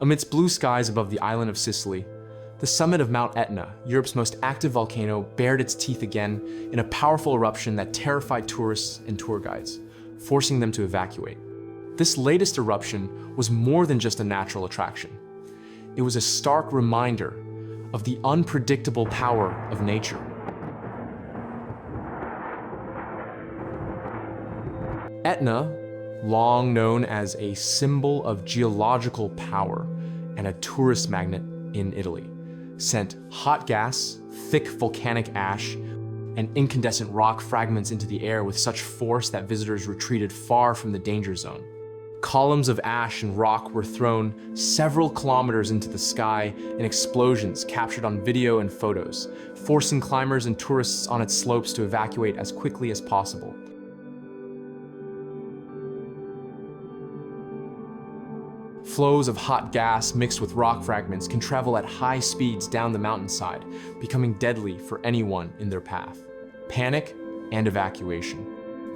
Amidst blue skies above the island of Sicily, the summit of Mount Etna, Europe's most active volcano, bared its teeth again in a powerful eruption that terrified tourists and tour guides, forcing them to evacuate. This latest eruption was more than just a natural attraction. It was a stark reminder of the unpredictable power of nature. Etna, long known as a symbol of geological power and a tourist magnet in Italy, sent hot gas, thick volcanic ash, and incandescent rock fragments into the air with such force that visitors retreated far from the danger zone. Columns of ash and rock were thrown several kilometers into the sky in explosions captured on video and photos, forcing climbers and tourists on its slopes to evacuate as quickly as possible. Flows of hot gas mixed with rock fragments can travel at high speeds down the mountainside, becoming deadly for anyone in their path. Panic and evacuation.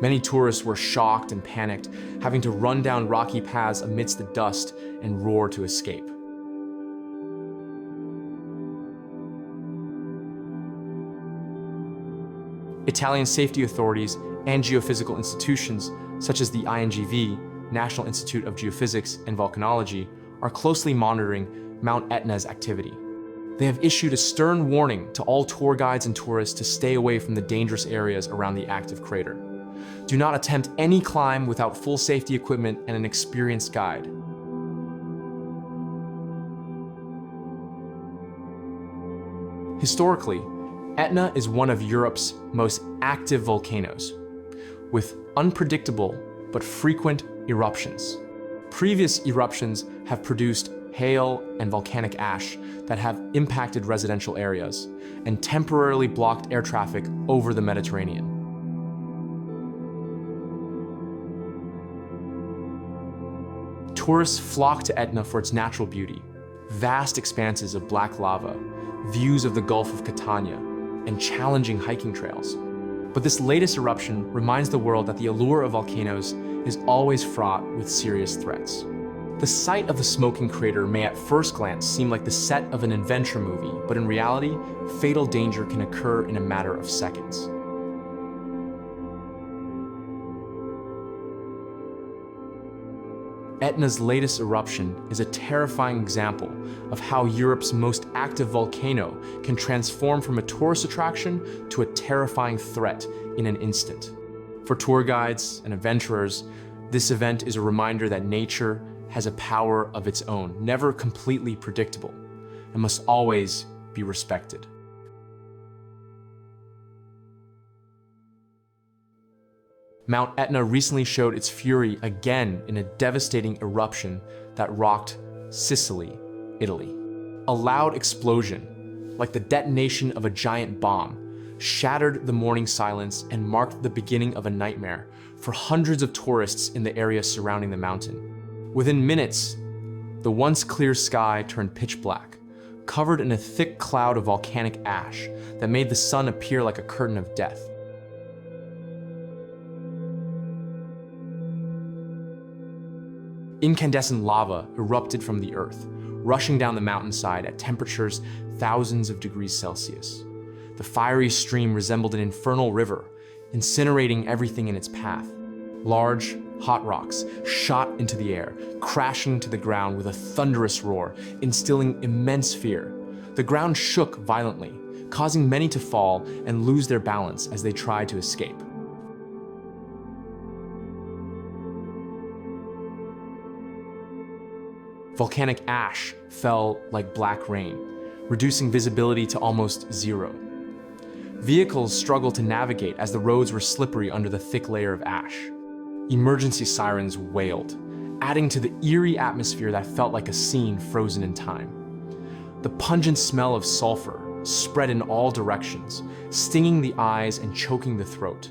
Many tourists were shocked and panicked, having to run down rocky paths amidst the dust and roar to escape. Italian safety authorities and geophysical institutions, such as the INGV, National Institute of Geophysics and Volcanology, are closely monitoring Mount Etna's activity. They have issued a stern warning to all tour guides and tourists to stay away from the dangerous areas around the active crater. Do not attempt any climb without full safety equipment and an experienced guide. Historically, Etna is one of Europe's most active volcanoes, with unpredictable but frequent eruptions. Previous eruptions have produced hail and volcanic ash that have impacted residential areas and temporarily blocked air traffic over the Mediterranean. Tourists flock to Etna for its natural beauty, vast expanses of black lava, views of the Gulf of Catania, and challenging hiking trails. But this latest eruption reminds the world that the allure of volcanoes is always fraught with serious threats. The sight of the smoking crater may at first glance seem like the set of an adventure movie, but in reality, fatal danger can occur in a matter of seconds. Etna's latest eruption is a terrifying example of how Europe's most active volcano can transform from a tourist attraction to a terrifying threat in an instant. For tour guides and adventurers, this event is a reminder that nature has a power of its own, never completely predictable, and must always be respected. Mount Etna recently showed its fury again in a devastating eruption that rocked Sicily, Italy. A loud explosion, like the detonation of a giant bomb, shattered the morning silence and marked the beginning of a nightmare for hundreds of tourists in the area surrounding the mountain. Within minutes, the once clear sky turned pitch black, covered in a thick cloud of volcanic ash that made the sun appear like a curtain of death. Incandescent lava erupted from the earth, rushing down the mountainside at temperatures thousands of degrees Celsius. The fiery stream resembled an infernal river, incinerating everything in its path. Large, hot rocks shot into the air, crashing to the ground with a thunderous roar, instilling immense fear. The ground shook violently, causing many to fall and lose their balance as they tried to escape. Volcanic ash fell like black rain, reducing visibility to almost zero. Vehicles struggled to navigate as the roads were slippery under the thick layer of ash. Emergency sirens wailed, adding to the eerie atmosphere that felt like a scene frozen in time. The pungent smell of sulfur spread in all directions, stinging the eyes and choking the throat.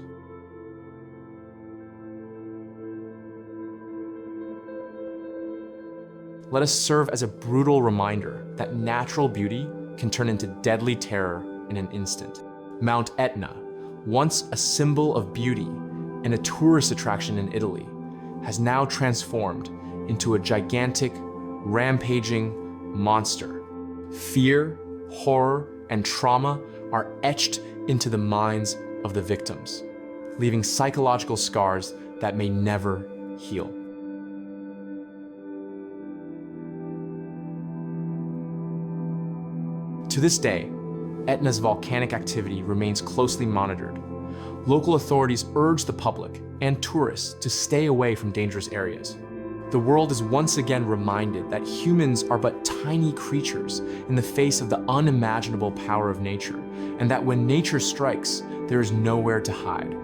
Let us serve as a brutal reminder that natural beauty can turn into deadly terror in an instant. Mount Etna, once a symbol of beauty and a tourist attraction in Italy, has now transformed into a gigantic, rampaging monster. Fear, horror, and trauma are etched into the minds of the victims, leaving psychological scars that may never heal. To this day, Etna's volcanic activity remains closely monitored. Local authorities urge the public and tourists to stay away from dangerous areas. The world is once again reminded that humans are but tiny creatures in the face of the unimaginable power of nature, and that when nature strikes, there is nowhere to hide.